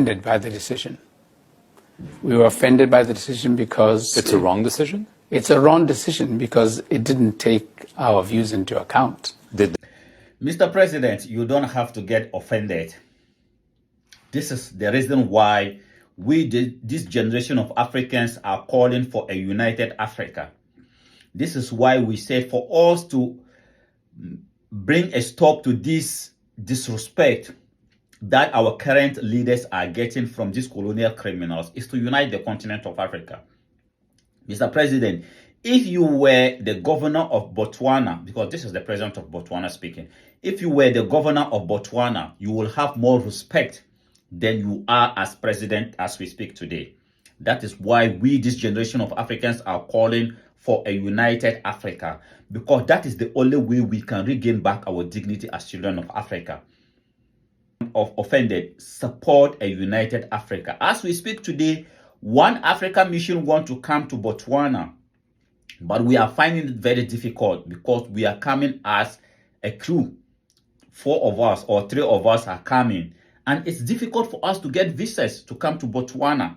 offended by the decision. We were offended by the decision because... It's a wrong decision? It's a wrong decision because it didn't take our views into account. Mr. President, you don't have to get offended. This is the reason why this generation of Africans are calling for a united Africa. This is why we said for us to bring a stop to this disrespect that our current leaders are getting from these colonial criminals is to unite the continent of Africa. Mr. President, if you were the governor of Botswana, because this is the president of Botswana speaking, if you were the governor of Botswana, you will have more respect than you are as president as we speak today. That is why we, this generation of Africans, are calling for a united Africa, because that is the only way we can regain back our dignity as children of Africa. Of offended, support a united Africa. As we speak today, one Africa mission want to come to Botswana, but we are finding it very difficult because we are coming as a crew. 4 of us or 3 of us are coming, and it's difficult for us to get visas to come to Botswana.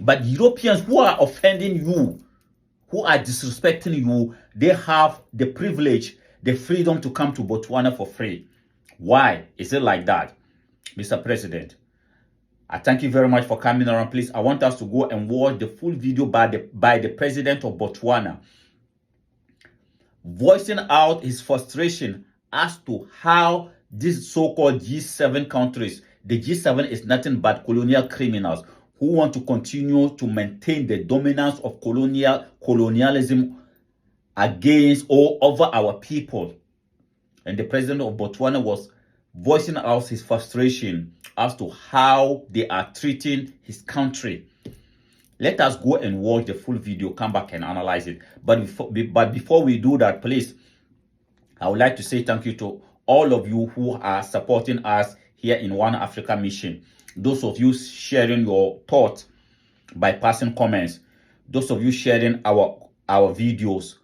But Europeans who are offending you, who are disrespecting you, they have the privilege, the freedom to come to Botswana for free. Why is it like that? Mr. President, I thank you very much for coming around. Please, I want us to go and watch the full video by the president of Botswana, voicing out his frustration as to how these so-called G7 countries, the G7 is nothing but colonial criminals who want to continue to maintain the dominance of colonialism against or over our people. And the president of Botswana was voicing out his frustration as to how they are treating his country. Let us go and watch the full video, come back and analyze it. But before we do that, please, I would like to say thank you to all of you who are supporting us here in One Africa Mission. Those of you sharing your thoughts by passing comments. Those of you sharing our videos.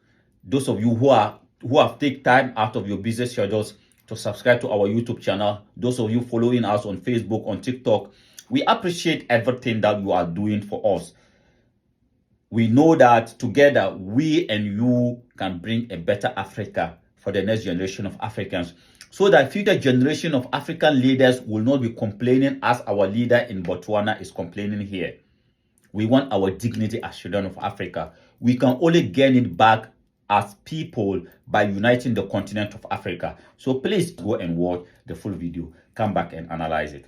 Those of you who have taken time out of your busy schedules to subscribe to our YouTube channel. Those of you following us on Facebook, on TikTok. We appreciate everything that you are doing for us. We know that together, we and you can bring a better Africa for the next generation of Africans, so that future generation of African leaders will not be complaining as our leader in Botswana is complaining here. We want our dignity as children of Africa. We can only gain it back as people by uniting the continent of Africa. So please go and watch the full video. Come back and analyze it.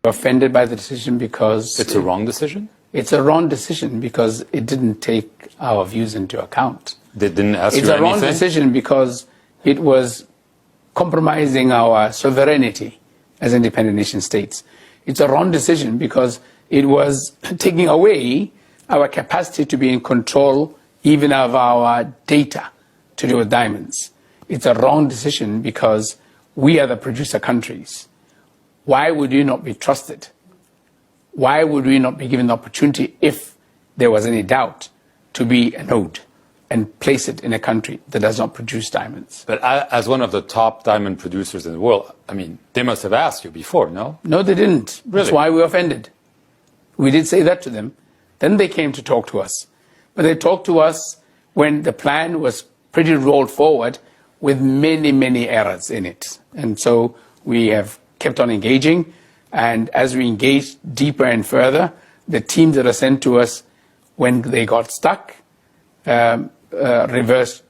Offended by the decision because... It's a wrong decision? It's a wrong decision because it didn't take our views into account. They didn't ask you anything? It's a wrong decision because it was compromising our sovereignty as independent nation states. It's a wrong decision because it was taking away our capacity to be in control even of our data to do with diamonds. It's a wrong decision because we are the producer countries. Why would we not be trusted? Why would we not be given the opportunity, if there was any doubt, to be a node and place it in a country that does not produce diamonds? But as one of the top diamond producers in the world, I mean, they must have asked you before, no? No, they didn't. Really? That's why we were offended. We did say that to them. Then they came to talk to us. But they talked to us when the plan was pretty rolled forward with many, many errors in it. And so we have kept on engaging. And as we engage deeper and further, the teams that are sent to us when they got stuck diverted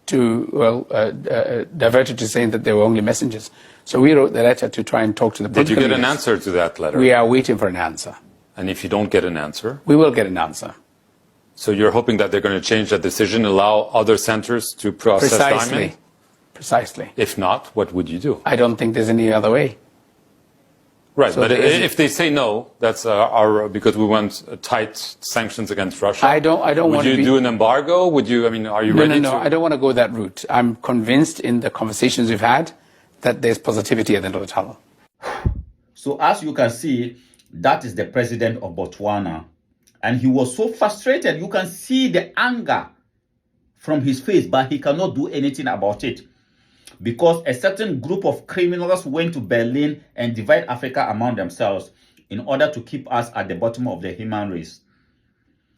to saying that they were only messengers. So we wrote the letter to try and talk to the political Did you get an leaders. answer to that letter? We are waiting for an answer. And if you don't get an answer? We will get an answer. So you're hoping that they're going to change that decision, allow other centers to process diamond? Precisely. If not, what would you do? I don't think there's any other way. Right, So but if they say no, that's because we want tight sanctions against Russia. I don't want to Would you do an embargo? Would you? I mean, are you ready? No. I don't want to go that route. I'm convinced in the conversations we've had that there's positivity at the end of the tunnel. So as you can see, that is the president of Botswana, and he was so frustrated. You can see the anger from his face, but he cannot do anything about it, because a certain group of criminals went to Berlin and divide Africa among themselves. in order to keep us at the bottom of the human race.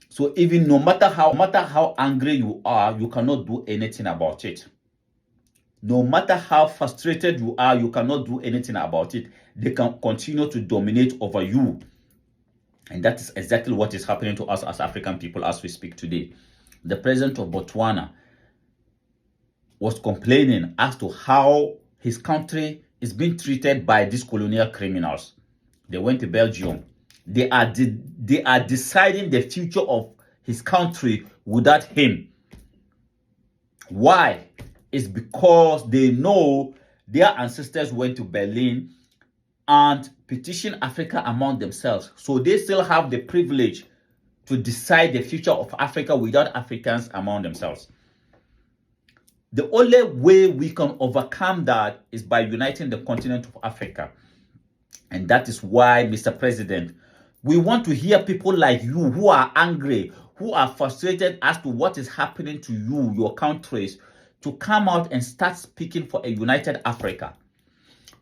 So even no matter how angry you are, you cannot do anything about it. No matter how frustrated you are, you cannot do anything about it. They can continue to dominate over you. And that is exactly what is happening to us as African people as we speak today. The president of Botswana was complaining as to how his country is being treated by these colonial criminals. They went to Belgium. They are deciding the future of his country without him. Why? It's because they know their ancestors went to Berlin and petitioned Africa among themselves. So they still have the privilege to decide the future of Africa without Africans among themselves. The only way we can overcome that is by uniting the continent of Africa. And that is why, Mr. President, we want to hear people like you who are angry, who are frustrated as to what is happening to you, your countries, to come out and start speaking for a united Africa.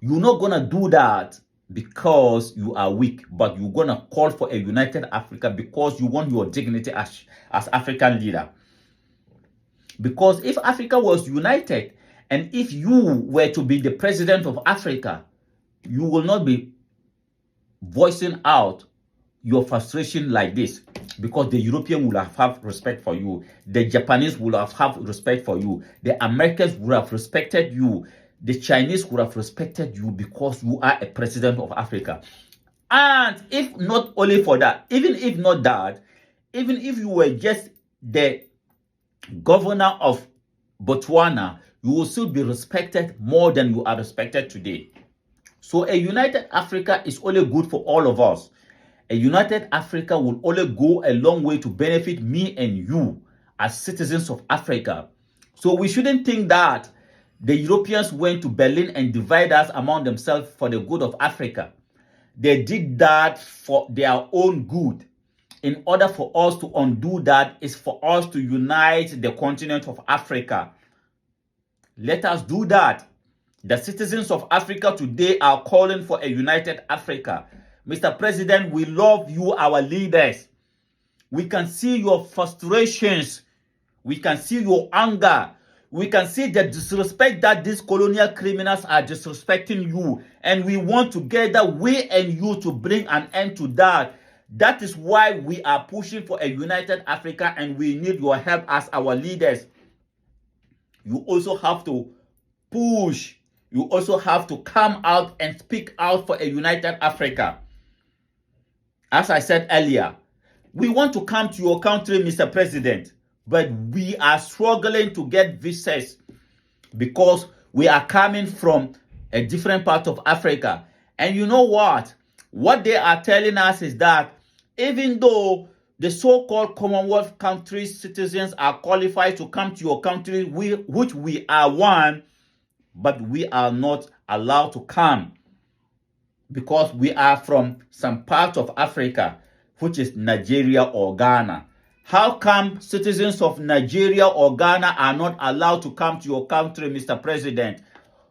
You're not going to do that because you are weak, but you're going to call for a united Africa because you want your dignity as African leader. Because if Africa was united, and if you were to be the president of Africa, you will not be voicing out your frustration like this, because the European will have respect for you, the Japanese will have respect for you, the Americans would have respected you, the Chinese would have respected you because you are a president of Africa. And if not only for that, even if not that, even if you were just the governor of Botswana, you will still be respected more than you are respected today. So a united Africa is only good for all of us. A united Africa will only go a long way to benefit me and you as citizens of Africa. So we shouldn't think that the Europeans went to Berlin and divide us among themselves for the good of Africa. They did that for their own good. In order for us to undo that is for us to unite the continent of Africa. Let us do that. The citizens of Africa today are calling for a united Africa. Mr. President, we love you, our leaders. We can see your frustrations. We can see your anger. We can see the disrespect that these colonial criminals are disrespecting you. And we want together, we and you, to bring an end to that. That is why we are pushing for a united Africa, and we need your help as our leaders. You also have to push. You also have to come out and speak out for a united Africa. As I said earlier, we want to come to your country, Mr. President, but we are struggling to get visas because we are coming from a different part of Africa. And you know what? What they are telling us is that even though the so-called Commonwealth countries' citizens are qualified to come to your country, which we are one, but we are not allowed to come because we are from some part of Africa, which is Nigeria or Ghana. How come citizens of Nigeria or Ghana are not allowed to come to your country, Mr. President?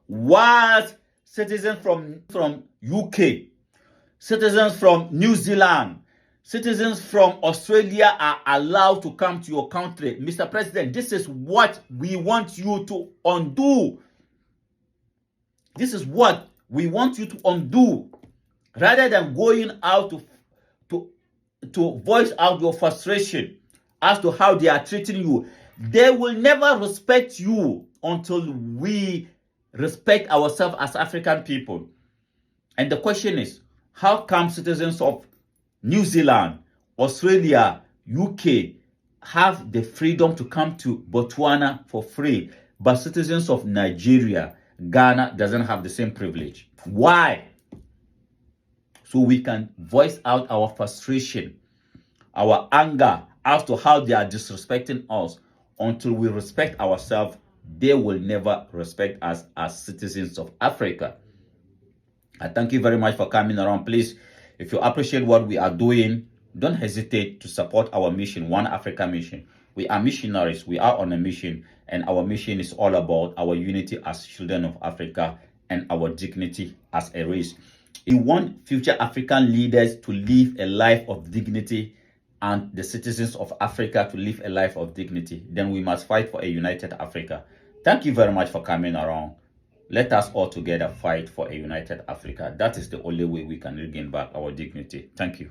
Whilst citizens from UK, citizens from New Zealand, citizens from Australia are allowed to come to your country. Mr. President, this is what we want you to undo. This is what we want you to undo. Rather than going out to voice out your frustration as to how they are treating you, they will never respect you until we respect ourselves as African people. And the question is, how come citizens of New Zealand, Australia, UK have the freedom to come to Botswana for free, but citizens of Nigeria, Ghana doesn't have the same privilege? Why? So we can voice out our frustration, our anger as to how they are disrespecting us. Until we respect ourselves, they will never respect us as citizens of Africa. I thank you very much for coming around. Please, if you appreciate what we are doing, don't hesitate to support our mission, One Africa Mission. We are missionaries. We are on a mission, and our mission is all about our unity as children of Africa and our dignity as a race. If we want future African leaders to live a life of dignity and the citizens of Africa to live a life of dignity, then we must fight for a united Africa. Thank you very much for coming around. Let us all together fight for a united Africa. That is the only way we can regain back our dignity. Thank you.